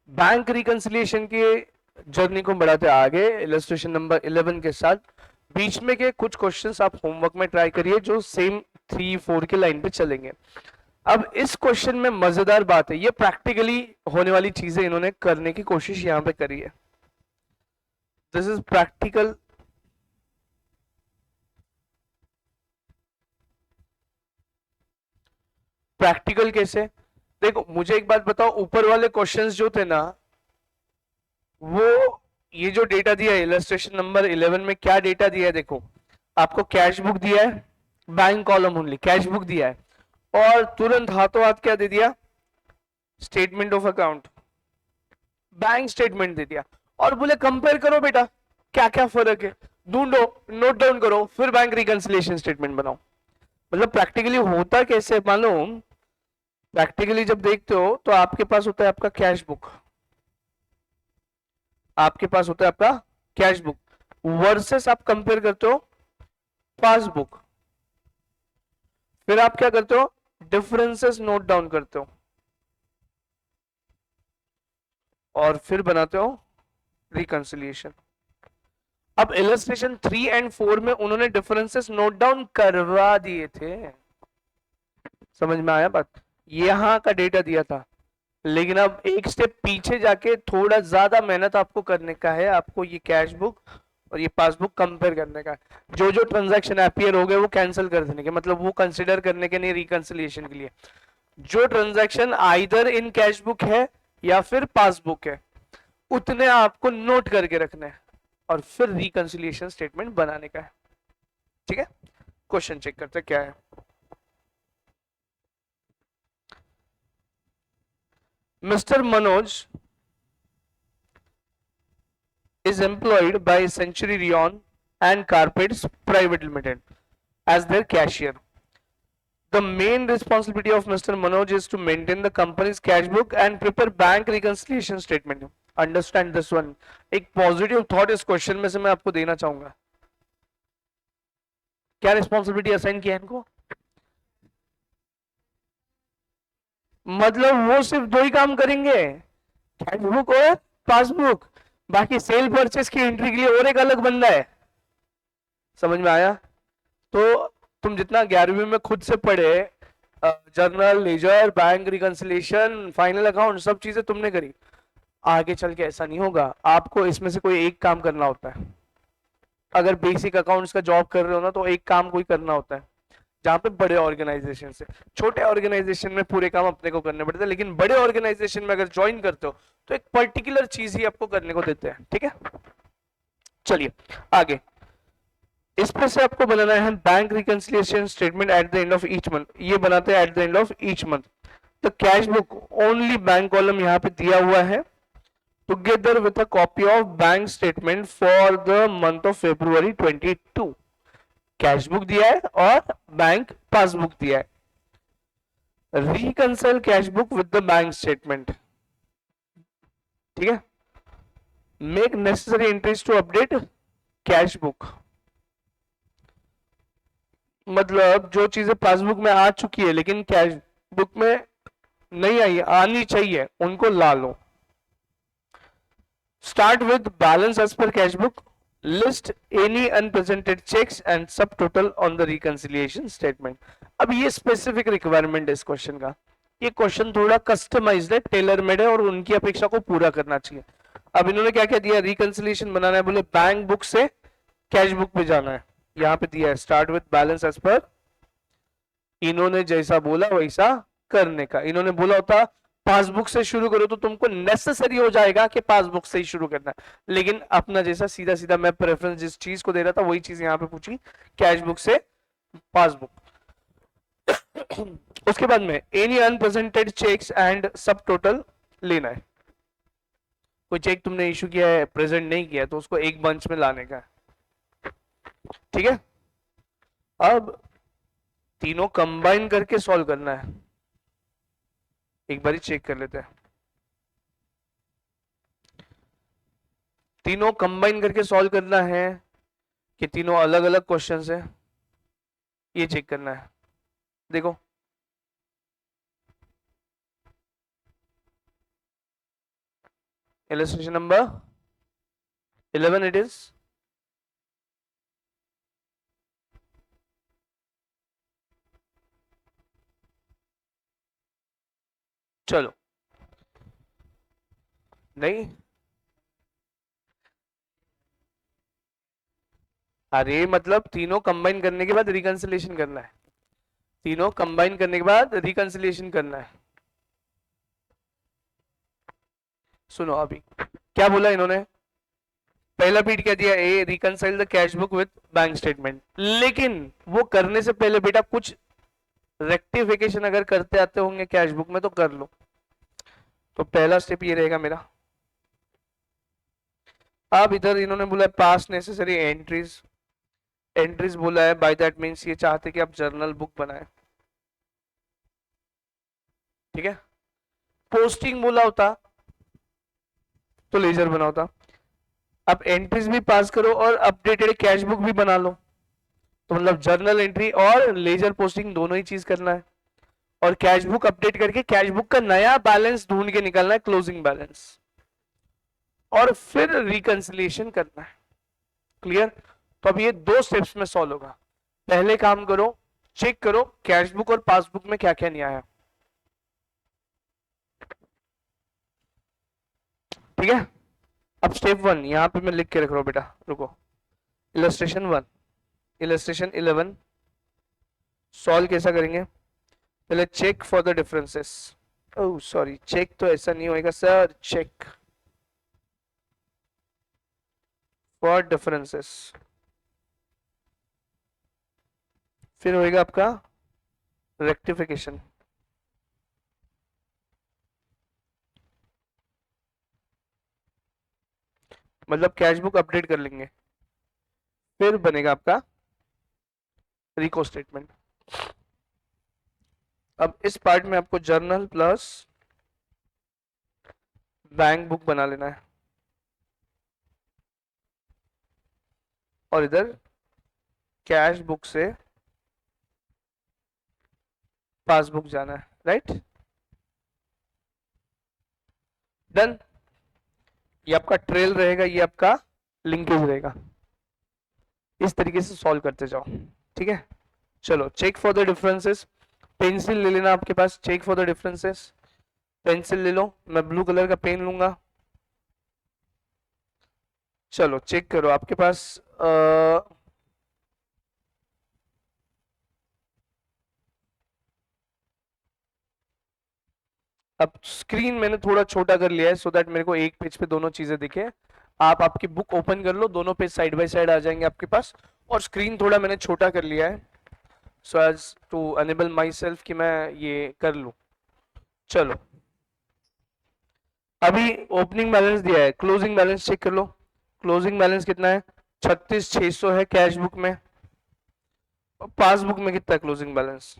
Bank reconciliation के journey को बढ़ाते आगे इलस्ट्रेशन नंबर 11 के साथ बीच में के कुछ क्वेश्चंस आप होमवर्क में ट्राई करिए जो सेम 3-4 के लाइन पे चलेंगे। अब इस क्वेश्चन में मजेदार बात है, ये प्रैक्टिकली होने वाली चीजें इन्होंने करने की कोशिश यहां पे करी है। This is practical. प्रैक्टिकल कैसे? देखो मुझे एक बात बताओ, ऊपर वाले क्वेश्चंस जो थे ना, वो ये जो डेटा दिया है इलस्ट्रेशन नंबर 11 में, क्या डेटा दिया है देखो। आपको कैश बुक दिया है, bank column only cash book दिया है, और तुरंत हाथों हाथ क्या दे दिया, statement of account, bank statement दे दिया, और बोले कंपेयर करो बेटा क्या क्या फर्क है, ढूंढो, नोट डाउन करो, फिर बैंक रिकंसिलिएशन स्टेटमेंट बनाओ। मतलब प्रैक्टिकली होता कैसे मालूम? प्रैक्टिकली जब देखते हो तो आपके पास होता है आपका कैश बुक, आपके पास होता है आपका कैश बुक वर्सेस आप कंपेयर करते हो पासबुक, फिर आप क्या करते हो, डिफरेंसेस नोट डाउन करते हो, और फिर बनाते हो रिकंसिलिएशन। अब इलस्ट्रेशन 3 एंड 4 में उन्होंने डिफरेंसेस नोट डाउन करवा दिए थे, समझ में आया बात? यहां का डेटा दिया था, लेकिन अब एक स्टेप पीछे जाके थोड़ा ज्यादा मेहनत आपको करने का है, आपको ये कैश बुक और ये पासबुक कंपेयर करने का है। जो जो ट्रांजैक्शन अपियर हो गए वो कैंसिल कर देने के, मतलब वो कंसिडर करने के नहीं रिकंसिलिएशन के लिए। जो transaction either in cash book है या फिर पासबुक है, उतने आपको नोट करके रखने हैं और फिर रिकंसिलिएशन स्टेटमेंट बनाने का है। ठीक है, क्वेश्चन चेक करते क्या है। Mister Manoj is employed by Century Rayon and Carpets Private Limited as their cashier. The main responsibility of Mr. Manoj is to maintain the company's cash book and prepare bank reconciliation statement. Understand this one. एक positive thought इस question में से मैं आपको देना चाहूंगा। क्या responsibility assign किया है इनको? मतलब वो सिर्फ दो ही काम करेंगे, कैश बुक और पासबुक, बाकी सेल परचेस की एंट्री के लिए और एक अलग बंदा है। समझ में आया? तो तुम जितना 11वीं में खुद से पढ़े, journal ledger bank reconciliation final account सब चीजें तुमने करी, आगे चल के ऐसा नहीं होगा। आपको इसमें से कोई एक काम करना होता है। अगर बेसिक अकाउंट्स का जॉब कर रहे हो ना तो एक काम कोई करना होता है, जहां पे बड़े ऑर्गेनाइजेशन से, छोटे ऑर्गेनाइजेशन में पूरे काम अपने को करने पड़ते हैं, लेकिन बड़े ऑर्गेनाइजेशन में अगर ज्वाइन करते हो तो एक पर्टिकुलर चीज ही आपको करने को देते हैं। ठीक है, चलिए आगे। इस पे से आपको बनाना है bank reconciliation statement at the end of each month, ये बनाते हैं at the end of each month. तो cash book only bank column यहाँ पे दिया हुआ है, together with a copy of bank statement for the month of February 22। Cash book दिया है और बैंक पासबुक दिया है। Reconcile cash book with the bank statement. ठीक है, make necessary entries to update cash book. मतलब जो चीजें पासबुक में आ चुकी है लेकिन कैश बुक में नहीं आई, आनी चाहिए, उनको ला लो। Start with balance as per cash book, list any unpresented cheques and subtotal on the reconciliation statement. अब ये स्पेसिफिक रिक्वायरमेंट है इस क्वेश्चन का, ये क्वेश्चन थोड़ा कस्टमाइज्ड है, टेलर मेड है और उनकी अपेक्षा को पूरा करना चाहिए। अब इन्होंने क्या क्या दिया, रिकंसिलिएशन बनाना है, बोले बैंक बुक से कैश बुक पे जाना है, यहां पे दिया है स्टार्ट विद बैलेंस एज पर, इन्होंने जैसा बोला वैसा करने का। इन्होंने बोला होता पासबुक से शुरू करो तो तुमको नेसेसरी हो जाएगा कि पासबुक से ही शुरू करना है, लेकिन अपना जैसा सीधा सीधा मैं प्रेफरेंस जिस चीज को दे रहा था वही चीज यहाँ पे पूछी, कैश बुक से पासबुक। उसके बाद में एनी अनप्रेजेंटेड चेक्स एंड सब टोटल लेना है। कोई चेक तुमने इशू किया है प्रेजेंट नहीं किया तो उसको एक बंच में लाने का है। ठीक है, अब तीनों कंबाइन करके सॉल्व करना है, एक बार चेक कर लेते हैं। तीनों कंबाइन करके सॉल्व करना है कि तीनों अलग अलग क्वेश्चंस है, ये चेक करना है। देखो illustration number 11 it is. चलो नहीं, अरे मतलब तीनों कंबाइन करने के बाद रिकंसिलिएशन करना है, तीनों कंबाइन करने के बाद रिकंसिलिएशन करना है। सुनो अभी क्या बोला इन्होंने, पहला बीट क्या दिया, a reconcile the cash book with bank statement, लेकिन वो करने से पहले बेटा कुछ रेक्टिफिकेशन अगर करते आते होंगे कैश बुक में तो कर लो। तो पहला स्टेप ये रहेगा मेरा। अब इधर इन्होंने बोला पास नेसेसरी एंट्रीज, एंट्रीज बोला है, बाय दैट मींस ये चाहते कि आप जर्नल बुक बनाए, ठीक है। पोस्टिंग बोला होता तो लेजर बना होता। अब एंट्रीज भी पास करो और अपडेटेड कैश बुक भी बना लो, तो मतलब जर्नल एंट्री और लेजर पोस्टिंग दोनों ही चीज करना है, और कैश बुक अपडेट करके कैश बुक का नया बैलेंस ढूंढ के निकालना है, क्लोजिंग बैलेंस, और फिर रिकंसिलिएशन करना है। क्लियर। तो अब ये दो स्टेप्स में सॉल्व होगा। पहले काम करो, चेक करो कैश बुक और पासबुक में क्या क्या नहीं आया, ठीक है। अब स्टेप 1 यहां पे मैं लिख के रख रहा हूं बेटा, रुको। इलस्ट्रेशन 1, इलस्ट्रेशन 11 सॉल्व कैसा करेंगे, पहले check for the differences. Oh sorry, check तो ऐसा नहीं होएगा सर, चेक फॉर डिफरेंसेस, फिर होएगा आपका रेक्टिफिकेशन। मतलब कैश बुक अपडेट कर लेंगे, फिर बनेगा आपका रिको स्टेटमेंट। अब इस पार्ट में आपको जर्नल प्लस बैंक बुक बना लेना है, और इधर कैश बुक से पासबुक जाना है, राइट। डन। ये आपका ट्रेल रहेगा, ये आपका लिंकेज रहेगा। इस तरीके से सॉल्व करते जाओ, ठीक है। चलो check for the differences, pencil ले लेना आपके पास, check for the differences, pencil ले लो, मैं ब्लू कलर का पेन लूंगा। चलो चेक करो आपके पास अब स्क्रीन मैंने थोड़ा छोटा कर लिया है सो दैट मेरे को एक पेज पे दोनों चीजें दिखे। आप आपकी बुक ओपन कर लो, दोनों पेज साइड बाय साइड आ जाएंगे आपके पास, और स्क्रीन थोड़ा मैंने छोटा कर लिया है so as to enable myself कि मैं ये कर लूं। चलो अभी ओपनिंग बैलेंस दिया है, क्लोजिंग बैलेंस चेक कर लो। क्लोजिंग बैलेंस कितना है, 36,600 है कैश बुक में, और पासबुक में कितना है क्लोजिंग बैलेंस,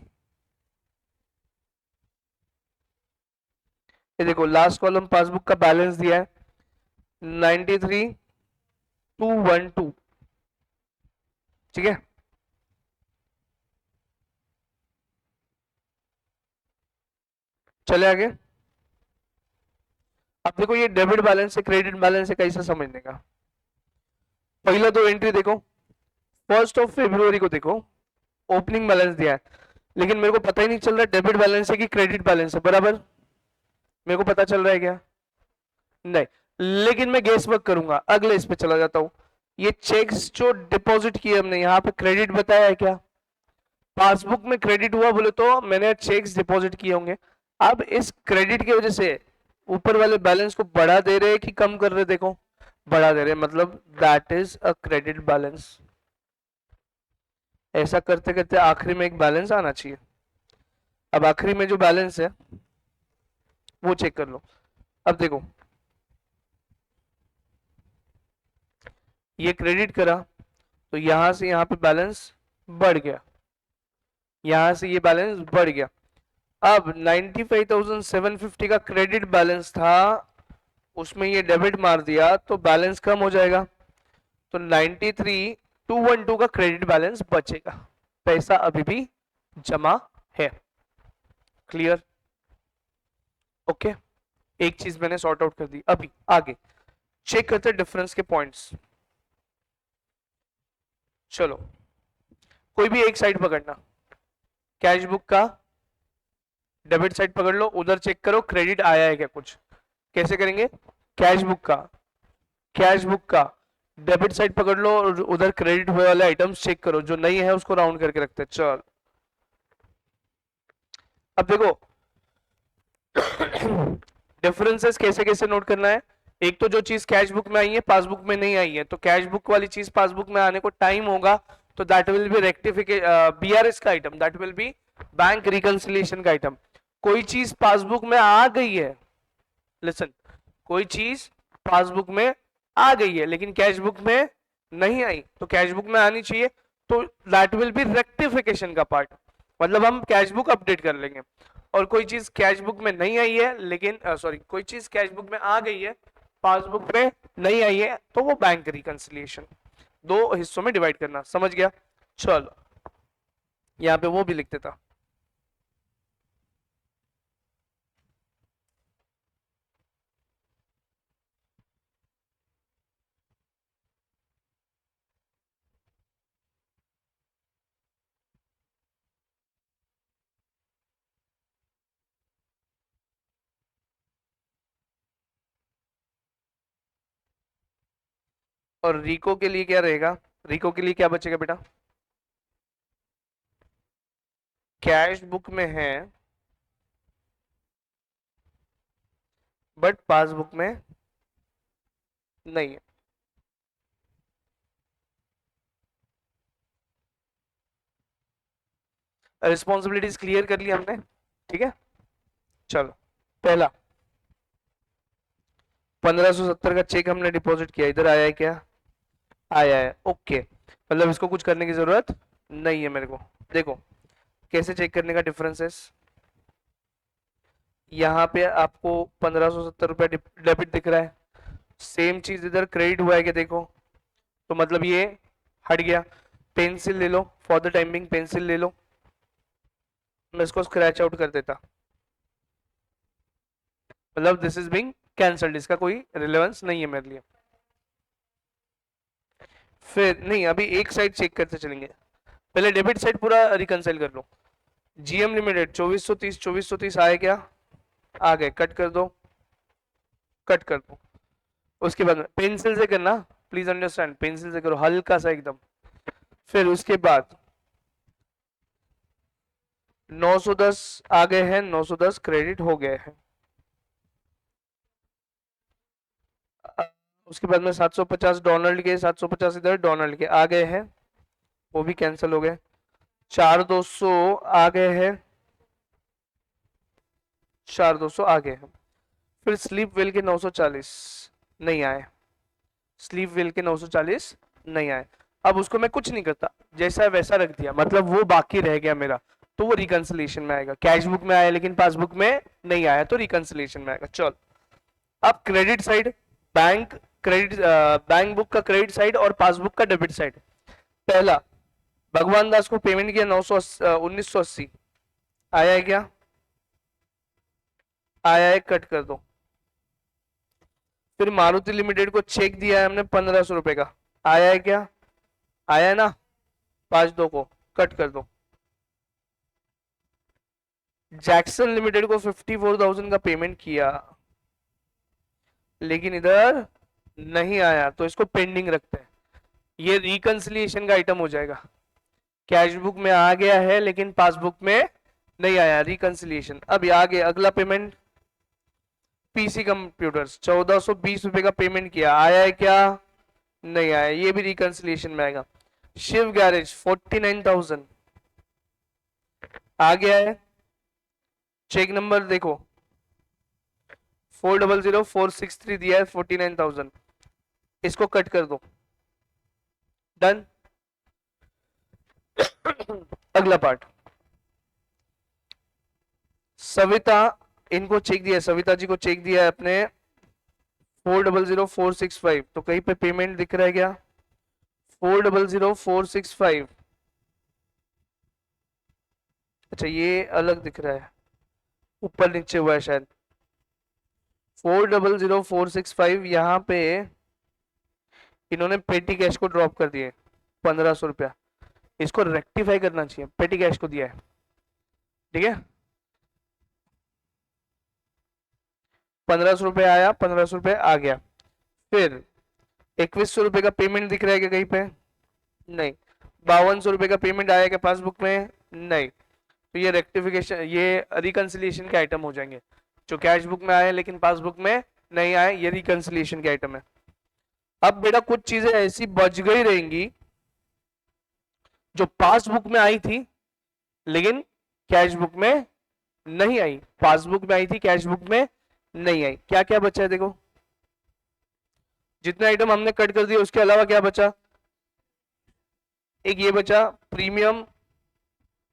ये देखो लास्ट कॉलम पासबुक का बैलेंस दिया है 93,212, ठीक है। चले आगे। अब देखो ये डेबिट बैलेंस है क्रेडिट बैलेंस है, कैसे समझने का। पहला दो एंट्री देखो, 1 फरवरी को देखो ओपनिंग बैलेंस दिया है, लेकिन मेरे को पता ही नहीं चल रहा डेबिट बैलेंस है कि क्रेडिट बैलेंस है, बराबर। मेरे को पता चल रहा है क्या, नहीं, लेकिन मैं गेस वर्क करूंगा, अगले इस पे चला जाता हूं। ये चेक्स जो डिपॉजिट किए हमने यहाँ पे क्रेडिट बताया है क्या, पासबुक में क्रेडिट हुआ बोले तो मैंने चेक्स डिपॉजिट किए होंगे। अब इस क्रेडिट की वजह से ऊपर वाले बैलेंस को बढ़ा दे रहे कि कम कर रहे, देखो बढ़ा दे रहे, मतलब that is a credit balance. ऐसा करते करते आखिरी में एक बैलेंस आना चाहिए। अब आखिरी में जो बैलेंस है वो चेक कर लो। अब देखो ये क्रेडिट करा तो यहां से यहां पे बैलेंस बढ़ गया, यहां से ये बैलेंस बढ़ गया। अब 95,750 का क्रेडिट बैलेंस था, उसमें ये डेबिट मार दिया तो बैलेंस कम हो जाएगा, तो 93,212 का क्रेडिट बैलेंस बचेगा, पैसा अभी भी जमा है। Clear, okay. एक चीज मैंने सॉर्ट आउट कर दी। अभी आगे चेक करते डिफरेंस के पॉइंट्स। चलो कोई भी एक साइड पकड़ना, कैश बुक का डेबिट साइड पकड़ लो, उधर चेक करो क्रेडिट आया है क्या कुछ। कैसे करेंगे? कैश बुक का, कैश बुक का डेबिट साइड पकड़ लो और उधर क्रेडिट हुए वाले आइटम्स चेक करो, जो नहीं है उसको राउंड करके रखते हैं। चल अब देखो डिफरेंसेस कैसे कैसे नोट करना है। एक तो जो चीज कैश बुक में आई है पासबुक में नहीं आई है, तो कैश बुक वाली चीज पासबुक में आने को टाइम होगा, तो that will be rectification BRS का item, that will be bank reconciliation का आइटम। कोई चीज पासबुक में आ गई है, लिसन, कोई चीज पासबुक में आ गई है लेकिन कैश बुक में नहीं आई, तो कैश बुक में आनी चाहिए, तो दैट विल बी रेक्टिफिकेशन का पार्ट, मतलब हम कैश बुक अपडेट कर लेंगे। और कोई चीज कैश बुक में नहीं आई है लेकिन सॉरी कोई चीज कैश बुक में आ गई है पासबुक में नहीं आई है, तो वो बैंक रिकंसिलिएशन। दो हिस्सों में डिवाइड करना, समझ गया? चलो यहाँ पे वो भी लिख देता। और रिको के लिए क्या रहेगा? रिको के लिए क्या बचेगा बेटा? कैश बुक में है बट पासबुक में नहीं है। रिस्पॉन्सिबिलिटीज क्लियर कर ली हमने, ठीक है। चलो पहला 1570 का चेक हमने डिपॉजिट किया, इधर आया है क्या? आया है, ओके, मतलब इसको कुछ करने की जरूरत नहीं है मेरे को। देखो कैसे चेक करने का डिफरेंसेस, यहाँ पे आपको 1570 रुपया डेबिट दिख रहा है, सेम चीज इधर क्रेडिट हुआ है क्या? देखो, तो मतलब ये हट गया। पेंसिल ले लो, फॉर द टाइमिंग पेंसिल ले लो, मैं इसको स्क्रैच आउट कर देता, मतलब दिस इज बीइंग कैंसल्ड, इसका कोई रिलेवेंस नहीं है मेरे लिए। फिर नहीं, अभी एक साइड चेक करते चलेंगे, पहले डेबिट साइड पूरा रिकंसाइल कर लो। जीएम लिमिटेड 2430 आए क्या? आ गए, कट कर दो, कट कर दो। उसके बाद में पेंसिल से करना, प्लीज अंडरस्टैंड, पेंसिल से करो हल्का सा एकदम। फिर उसके बाद 910 आ गए हैं, 910 क्रेडिट हो गए हैं। उसके बाद में 750 डोनाल्ड के, 750 इधर डोनाल्ड के आ गए हैं, वो भी कैंसिल हो गए। 4200 आ गए हैं, 4200 आ गए हैं। फिर स्लीप वेल के 940 नहीं आए, स्लीप वेल के 940 नहीं आए। अब उसको मैं कुछ नहीं करता, जैसा है वैसा रख दिया, मतलब वो बाकी रह गया मेरा, तो वो रिकंसिलिएशन में आएगा। कैश बुक में आया लेकिन पासबुक में नहीं आया, तो रिकंसिलिएशन में आएगा। चल अब credit side, bank credit, bank book का क्रेडिट साइड और पासबुक का डेबिट साइड। पहला, भगवान दास को पेमेंट किया 1980, आया है क्या? आया है, कट कर दो। फिर मारुति लिमिटेड को चेक दिया है हमने 1500 रुपए का, आया है क्या? आया है ना, 52 को कट कर दो। जैक्सन लिमिटेड को 54,000 का पेमेंट किया लेकिन इधर नहीं आया, तो इसको पेंडिंग रखते हैं, ये रिकंसिलिएशन का आइटम हो जाएगा। कैश बुक में आ गया है लेकिन पासबुक में नहीं आया, रिकंसिलिएशन। अब ये आगे अगला पेमेंट, पीसी कंप्यूटर्स 1420 रुपए का पेमेंट किया, आया है क्या? नहीं आया, ये भी रिकंसिलिएशन में आएगा। शिव गैरेज 49,000 आ गया है, चेक नंबर देखो 400463 दिया है, 49,000, इसको कट कर दो, डन। अगला पार्ट, सविता, इनको चेक दिया है, सविता जी को चेक दिया है अपने 400465, तो कहीं पे पेमेंट दिख रहा है क्या? 400465, अच्छा ये अलग दिख रहा है, ऊपर नीचे हुआ है शायद। 400465 यहाँ पे इन्होंने पेटी कैश को ड्रॉप कर दिए 1500 रुपया। इसको रेक्टिफाई करना चाहिए, पेटी कैश को दिया है, ठीक है। 1500 रुपये आया, 1500 रुपये आ गया। फिर 2100 रुपये का पेमेंट दिख रहा है क्या कहीं पे? नहीं। 5200 रुपये का पेमेंट आया क्या पासबुक में? नहीं। तो ये रेक्टिफिकेशन, ये रिकंसिलिएशन के आइटम हो जाएंगे, जो कैश बुक में आए लेकिन पासबुक में नहीं आए, ये रिकंसिलिएशन के आइटम है। अब बेटा कुछ चीजें ऐसी बच गई रहेंगी जो पासबुक में आई थी लेकिन कैश बुक में नहीं आई, पासबुक में आई थी कैश बुक में नहीं आई। क्या क्या बचा है देखो, जितने आइटम हमने कट कर दिए उसके अलावा क्या बचा? एक ये बचा, प्रीमियम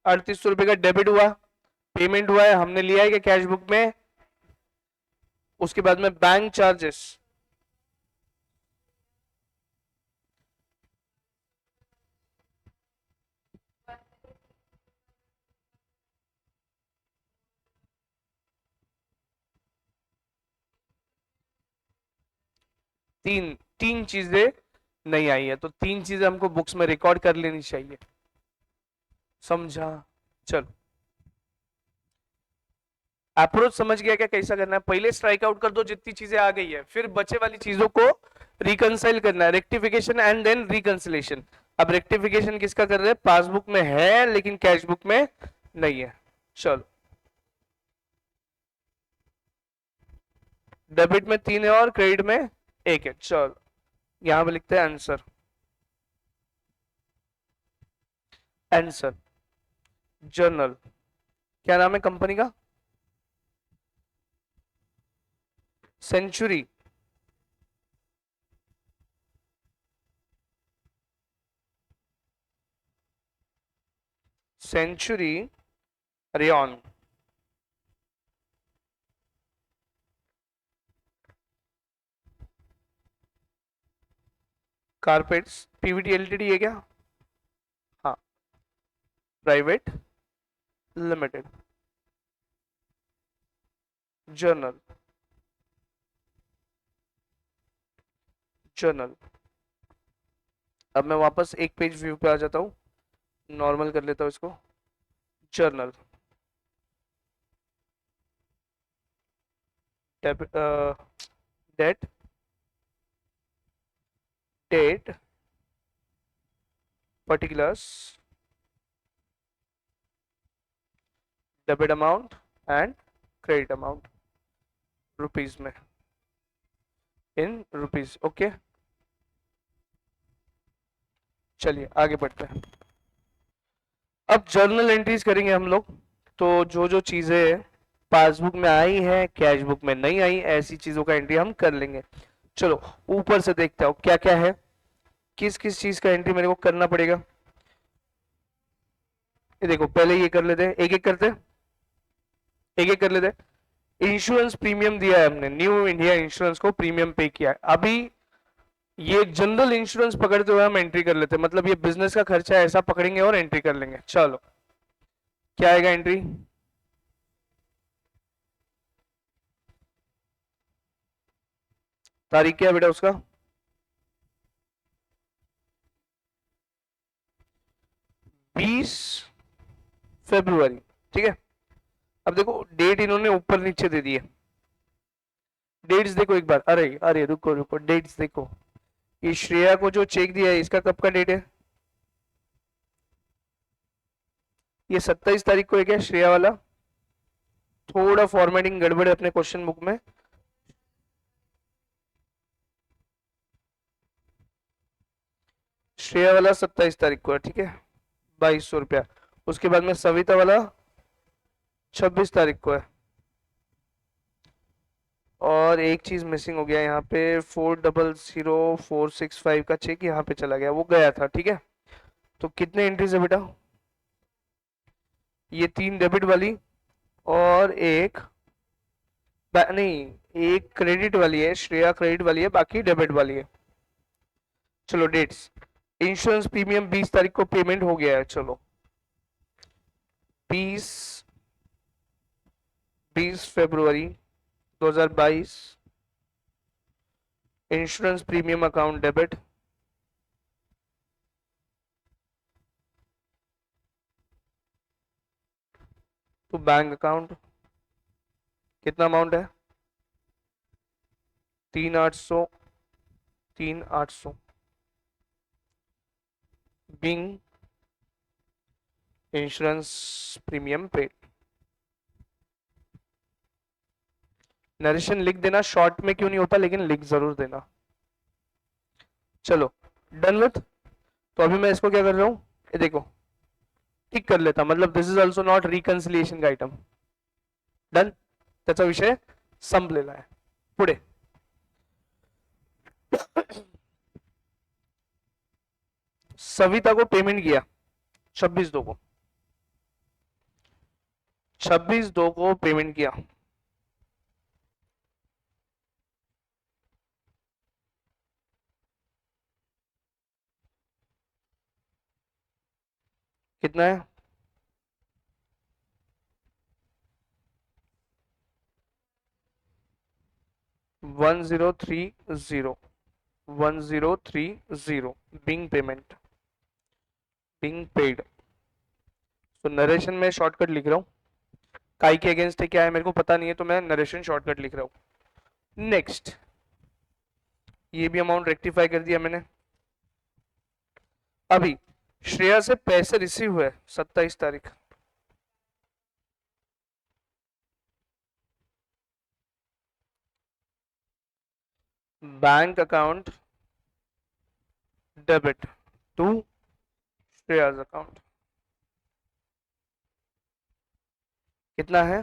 3800 रुपये का डेबिट हुआ, पेमेंट हुआ है, हमने लिया है क्या कैश बुक में। उसके बाद में बैंक चार्जेस, तीन तीन चीजें नहीं आई है, तो तीन चीजें हमको बुक्स में रिकॉर्ड कर लेनी चाहिए, समझा? चलो, अप्रोच समझ गया क्या कैसा करना है? पहले स्ट्राइक आउट कर दो जितनी चीजें आ गई है, फिर बचे वाली चीजों को रिकंसाइल करना है, रेक्टिफिकेशन एंड देन रिकंसिलेशन। अब रेक्टिफिकेशन किसका कर रहे हैं? पासबुक में है लेकिन कैश बुक में नहीं है। चलो, डेबिट में 3 है और क्रेडिट में 1 है। चलो यहां पे लिखते हैं आंसर। आंसर जर्नल, क्या नाम है कंपनी का? Century. Century rayon, carpets PVT LTD है क्या? हाँ, प्राइवेट लिमिटेड। Journal, journal. अब मैं वापस एक पेज व्यू पे आ जाता हूँ, नॉर्मल कर लेता हूँ इसको। Journal, date, date, particulars, debit amount and credit amount rupees में, इन रुपीज। ओके, चलिए आगे बढ़ते हैं। अब जर्नल एंट्रीज करेंगे हम लोग, तो जो जो चीजें पासबुक में आई है कैश बुक में नहीं आई, ऐसी चीजों का एंट्री हम कर लेंगे। चलो ऊपर से देखते हो क्या क्या है, किस किस चीज का एंट्री मेरे को करना पड़ेगा। ये देखो, पहले ये कर लेते हैं, एक एक करते, एक एक कर लेते। इंश्योरेंस प्रीमियम दिया है हमने, न्यू इंडिया इंश्योरेंस को प्रीमियम पे किया है। अभी ये जनरल इंश्योरेंस पकड़ते हुए हम एंट्री कर लेते हैं, मतलब ये बिजनेस का खर्चा है ऐसा पकड़ेंगे और एंट्री कर लेंगे। चलो क्या आएगा एंट्री? तारीख क्या है बेटा उसका? 20 फरवरी, ठीक है। अब देखो डेट इन्होंने ऊपर नीचे दे दी है, डेट्स देखो एक बार। अरे अरे रुको रुको, डेट्स देखो। ये श्रेया को जो चेक दिया है इसका कब का डेट है? ये 27 तारीख को है क्या श्रेया वाला? थोड़ा फॉर्मेटिंग गड़बड़ है अपने क्वेश्चन बुक में। श्रेया वाला 27 तारीख को है, ठीक है, 2200 रुपया। उसके बाद में सविता वाला 26 तारीख को है। और एक चीज मिसिंग हो गया यहाँ पे, 400465 का चेक यहाँ पे चला गया, वो गया था, ठीक है। तो कितने एंट्रीज है बेटा? ये 3 डेबिट वाली और एक नहीं, एक क्रेडिट वाली है, श्रेया क्रेडिट वाली है, बाकी डेबिट वाली है। चलो डेट्स, इंश्योरेंस प्रीमियम 20 तारीख को पेमेंट हो गया है। चलो 20 फरवरी 2022 insurance premium account debit, to bank account, कितना अमाउंट है? 3,800, 3,800 being insurance premium paid. Narration लिख देना, शॉर्ट में क्यों नहीं होता लेकिन लिख जरूर देना। चलो डन विथ। तो अभी मैं इसको क्या कर रहा हूं, ये देखो टिक कर लेता, मतलब this is also not reconciliation का आइटम। डन, त्याचा विषय संपलेला आहे। पुढे सविता को पेमेंट किया 26/2 को, 26/2 को पेमेंट किया। कितना है? 1030, 1030 बिंग पेमेंट, बिंग पेड। तो नरेशन में शॉर्टकट लिख रहा हूं, काई के अगेंस्ट है क्या है मेरे को पता नहीं है, तो मैं नरेशन शॉर्टकट लिख रहा हूं। नेक्स्ट, ये भी अमाउंट रेक्टिफाई कर दिया मैंने। अभी श्रेया से पैसे रिसीव हुए 27 तारीख, bank account debit to Shreya's account, कितना है?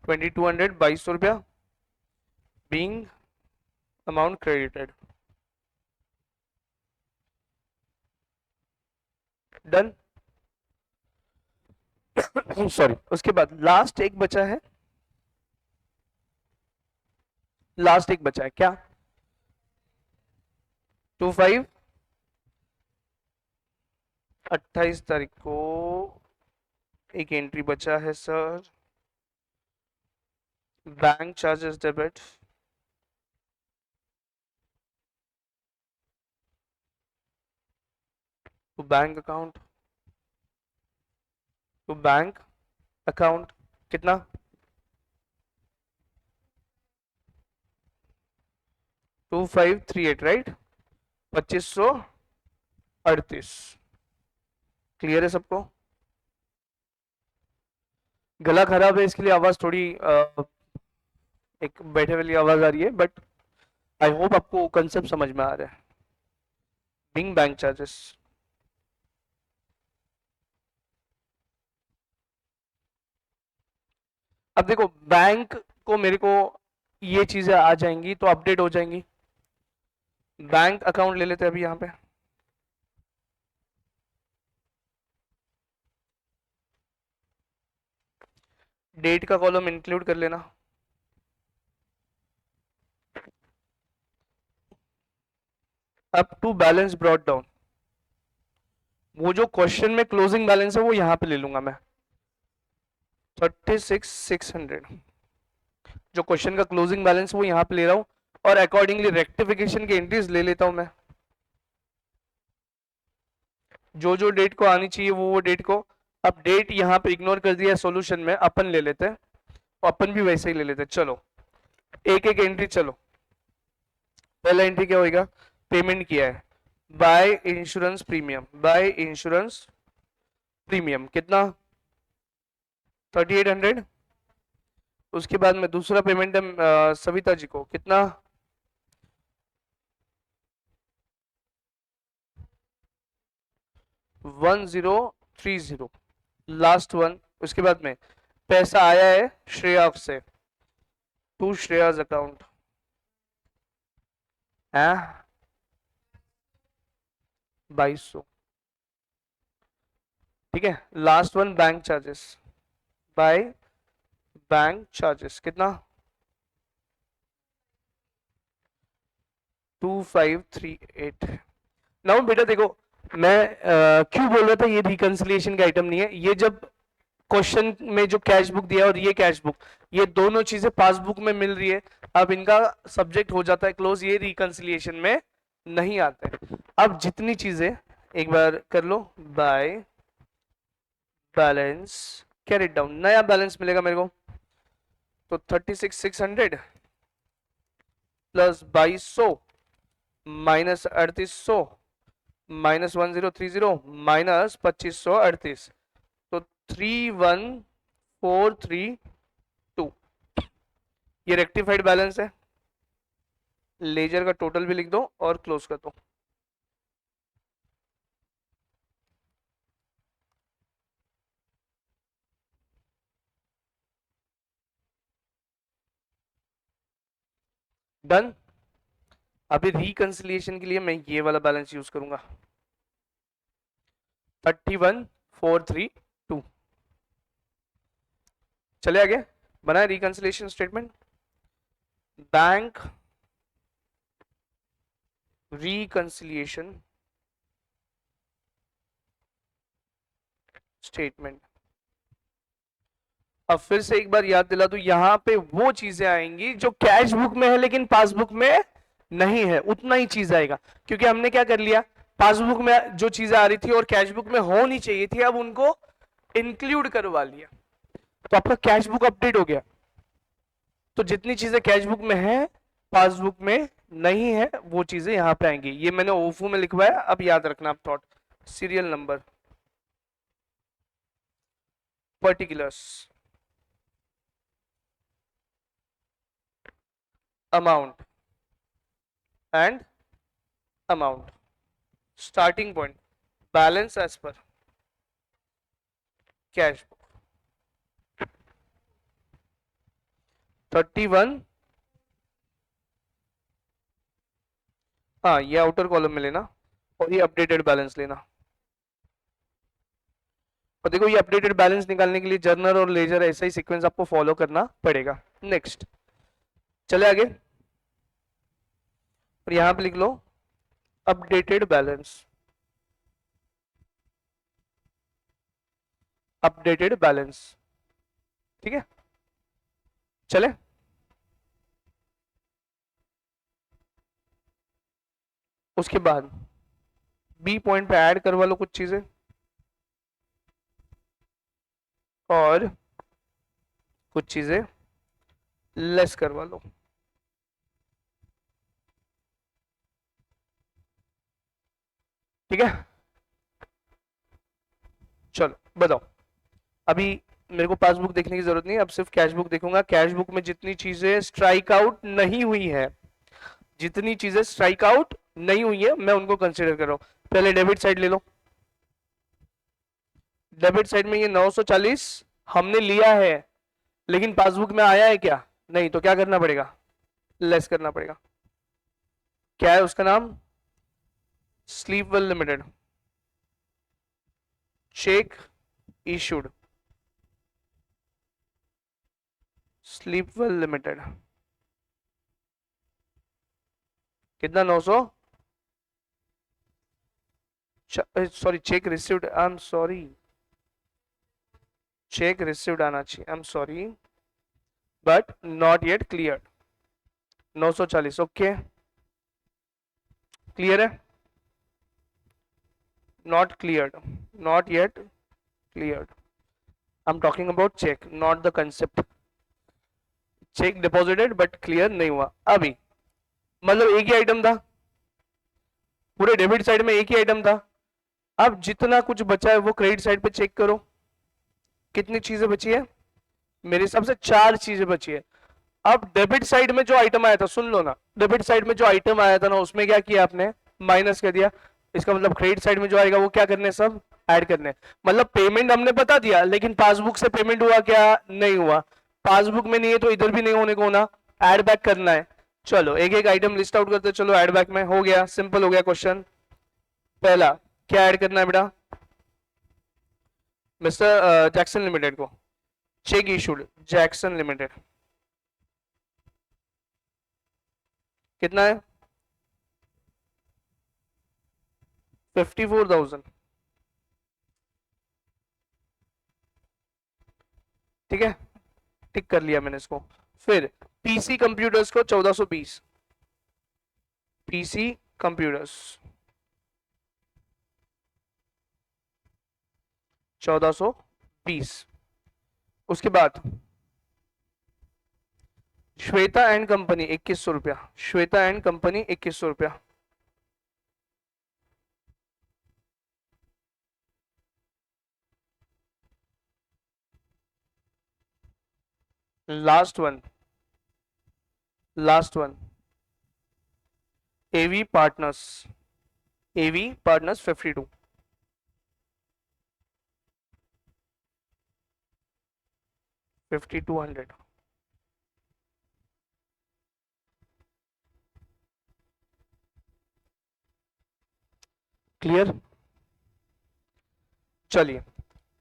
2200, 2200 रुपया being amount credited. Done. Sorry, उसके बाद लास्ट एक बचा है, लास्ट एक बचा है क्या? 25 28 तारीख को एक एंट्री बचा है sir, bank charges debit to bank account, to bank account, कितना? 2538, राइट, 2538। क्लियर है सबको? गला खराब है इसके लिए आवाज थोड़ी एक बैठे वाली आवाज आ रही है, बट आई होप आपको कंसेप्ट समझ में आ रहा है। बिंग बैंक चार्जेस, अब देखो बैंक को मेरे को ये चीजें आ जाएंगी तो अपडेट हो जाएंगी। बैंक अकाउंट ले लेते हैं अभी यहाँ पे, डेट का कॉलम इंक्लूड कर लेना। Up to balance brought down, वो जो क्वेश्चन में क्लोजिंग बैलेंस है वो यहां पे ले लूंगा मैं, 36,600। जो क्वेश्चन का क्लोजिंग बैलेंस वो यहां पे ले रहा हूं, और अकॉर्डिंगली रेक्टिफिकेशन की एंट्रीज ले लेता हूं मैं। जो जो डेट को आनी चाहिए वो डेट को, अब डेट यहां पे इग्नोर कर दिया सॉल्यूशन में, अपन ले लेते हैं, अपन भी वैसे ही ले लेते हैं। चलो एक एक एंट्री, चलो पहला एंट्री क्या होगा? पेमेंट किया है by insurance premium, by insurance premium, कितना? 3800। उसके बाद में दूसरा पेमेंट है सविता जी को, कितना? 1030, लास्ट वन। उसके बाद में पैसा आया है श्रेया से टू श्रेयाज अकाउंट है 2200, ठीक है। Last one bank charges, by bank charges, कितना? 2538। नाउ बेटा देखो, मैं क्यों बोल रहा था ये रिकंसिलिएशन का आइटम नहीं है, ये जब क्वेश्चन में जो कैश बुक दिया और ये कैश बुक, ये दोनों चीजें पासबुक में मिल रही है, अब इनका सब्जेक्ट हो जाता है क्लोज, ये रिकंसिलिएशन में नहीं आते हैं। अब जितनी चीजें एक बार कर लो, बाय बैलेंस कैरिड डाउन, नया बैलेंस मिलेगा मेरे को, तो 36,600 प्लस 2200 माइनस 3800 माइनस 1030 माइनस 2538, तो 31432, ये रेक्टिफाइड बैलेंस है। लेजर का टोटल भी लिख दो और क्लोज कर दो। डन। अभी रिकंसिलिएशन के लिए मैं ये वाला बैलेंस यूज करूंगा, 31432। चले आगे, बनाए reconciliation statement. Bank reconciliation statement. अब फिर से एक बार याद दिला दूं, यहां पे वो चीजें आएंगी जो कैश बुक में है लेकिन पासबुक में नहीं है, उतना ही चीज आएगा, क्योंकि हमने क्या कर लिया, पासबुक में जो चीजें आ रही थी और कैश बुक में होनी चाहिए थी, अब उनको इंक्लूड करवा लिया, तो आपका कैश बुक अपडेट हो गया। तो जितनी चीजें कैश बुक में है पासबुक में नहीं है, वो चीजें यहां पे आएंगी। ये मैंने ओफू में लिखवाया, अब याद रखना आप thought, serial number, particulars, amount and amount, starting point, balance as per cash book, 31, हाँ ये आउटर कॉलम में लेना और ये अपडेटेड बैलेंस लेना। और देखो ये अपडेटेड बैलेंस निकालने के लिए जर्नल और लेजर ऐसा ही सीक्वेंस आपको फॉलो करना पड़ेगा। नेक्स्ट चले आगे, और यहां पे लिख लो अपडेटेड बैलेंस, अपडेटेड बैलेंस, ठीक है। चले, उसके बाद बी पॉइंट पे ऐड करवा लो कुछ चीजें और कुछ चीजें लेस करवा लो, ठीक है। चलो बताओ, अभी मेरे को पासबुक देखने की जरूरत नहीं, अब सिर्फ कैश बुक देखूंगा। कैश बुक में जितनी चीजें स्ट्राइक आउट नहीं हुई है, जितनी चीजें स्ट्राइक आउट नहीं हुई है मैं उनको कंसीडर कर रहा हूं। पहले डेबिट साइड ले लो, डेबिट साइड में ये 940 हमने लिया है, लेकिन पासबुक में आया है क्या, नहीं, तो क्या करना पड़ेगा, लेस करना पड़ेगा। क्या है उसका नाम, Sleepwell limited, check issued, Sleepwell limited, कितना, 900, sorry check received, I am sorry, check received आना चाहिए, I am sorry, but not yet clear, 940, okay clear है, not cleared, not yet cleared, I'm talking about check, not the concept, check deposited but clear नहीं हुआ अभी, मतलब एक ही item था, पूरे डेबिट साइड में एक ही आइटम था। अब जितना कुछ बचा है वो क्रेडिट साइड पे चेक करो, कितनी चीजें बची है, मेरे हिसाब से 4 चीजें बची है। अब डेबिट साइड में जो आइटम आया था, सुन लो ना, डेबिट साइड में जो आइटम आया था ना, उसमें क्या किया आपने, माइनस कर दिया। इसका मतलब क्रेडिट साइड में जो आएगा वो क्या करने, सब ऐड करने, मतलब पेमेंट हमने बता दिया, लेकिन पासबुक से पेमेंट हुआ क्या, नहीं हुआ, पासबुक में नहीं है तो इधर भी नहीं होने को ना, ऐड बैक करना है। चलो एक एक आइटम लिस्ट आउट करते चलो, ऐड बैक में हो गया, सिंपल हो गया क्वेश्चन। पहला क्या ऐड करना है बेटा, मिस्टर जैक्सन लिमिटेड को, चेक इशूड जैक्सन लिमिटेड, कितना है, 54,000, ठीक है, टिक कर लिया मैंने इसको। फिर पीसी कंप्यूटर्स को 1420, पीसी कंप्यूटर्स 1420। उसके बाद श्वेता एंड कंपनी 2100 रुपया, श्वेता एंड कंपनी 2100 रुपया। लास्ट वन, लास्ट वन, एवी पार्टनर्स, एवी पार्टनर्स 52, 5200। क्लियर? चलिए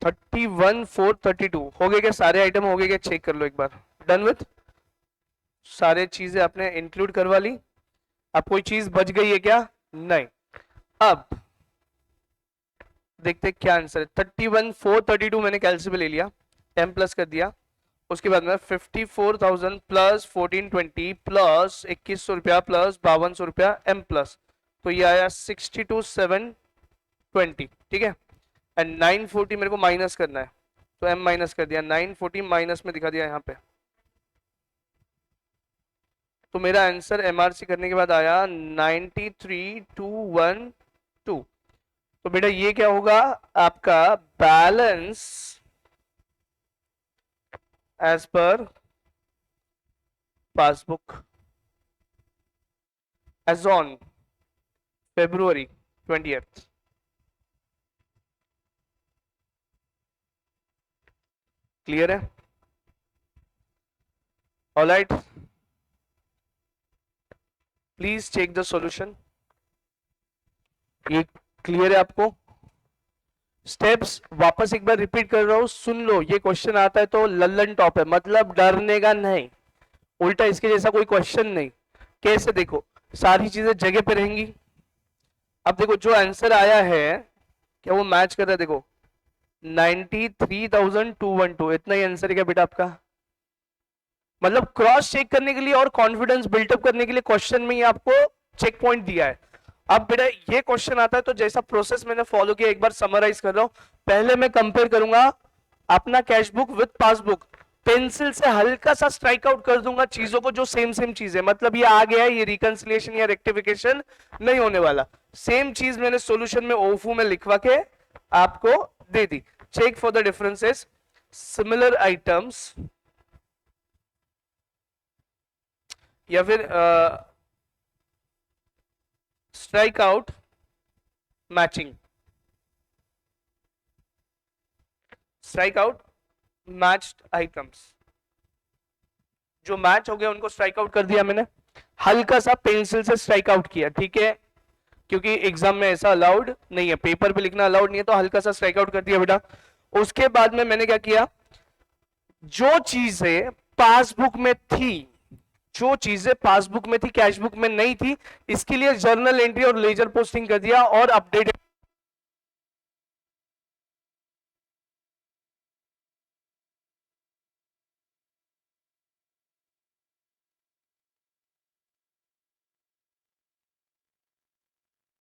31,432 हो गए क्या? सारे आइटम हो गए क्या? चेक कर लो एक बार। डन विथ सारे चीजें आपने इंक्लूड करवा ली। अब कोई चीज बच गई है क्या? नहीं। अब देखते क्या आंसर है। 31,432 मैंने कैलसी पे ले लिया, m प्लस कर दिया। उसके बाद में 54,000 प्लस 1420 प्लस 2100 रुपया प्लस 5200 रुपया m प्लस, तो ये आया 62,720। ठीक है, एंड 940 मेरे को माइनस करना है, तो m माइनस कर दिया, 940 माइनस में दिखा दिया यहाँ पे। तो मेरा आंसर एमआरसी करने के बाद आया 93,212। तो बेटा ये क्या होगा आपका? Balance as per passbook as on February 20th। Clear है? Alright, please check the solution. ये क्लियर है आपको? स्टेप्स वापस एक बार रिपीट कर रहा हूं, सुन लो। ये क्वेश्चन आता है तो लल्लन टॉप है, मतलब डरने का नहीं, उल्टा इसके जैसा कोई क्वेश्चन नहीं। कैसे? देखो सारी चीजें जगह पे रहेंगी। अब देखो जो आंसर आया है क्या वो मैच कर रहा है? देखो 93,212 इतना ही आंसर है क्या बेटा आपका? मतलब क्रॉस चेक करने के लिए और कॉन्फिडेंस बिल्टअप करने के लिए क्वेश्चन में ही आपको चेक पॉइंट दिया है। अब बेटा ये क्वेश्चन आता है तो जैसा प्रोसेस मैंने फॉलो किया एक बार समराइज कर रहा हूं। पहले मैं कंपेयर करूंगा अपना cash book with passbook, pencil से हल्का सा स्ट्राइक आउट कर दूंगा चीजों को जो सेम सेम चीज है, मतलब ये आ गया है, ये रिकंसिलिएशन या रेक्टिफिकेशन नहीं होने वाला। सेम चीज मैंने सॉल्यूशन में ओफू में लिखवा के आपको दे दी। Check for the differences, similar items या फिर strike out matching, strike out matched items. जो मैच हो गया उनको स्ट्राइक आउट कर दिया मैंने, हल्का सा पेंसिल से स्ट्राइक आउट किया। ठीक है, क्योंकि एग्जाम में ऐसा अलाउड नहीं है, पेपर पे लिखना अलाउड नहीं है, तो हल्का सा स्ट्राइक आउट कर दिया बेटा। उसके बाद में मैंने क्या किया, जो चीजें पासबुक में थी, जो चीजें पासबुक में थी कैश बुक में नहीं थी, इसके लिए जर्नल एंट्री और लेजर पोस्टिंग कर दिया और अपडेटेड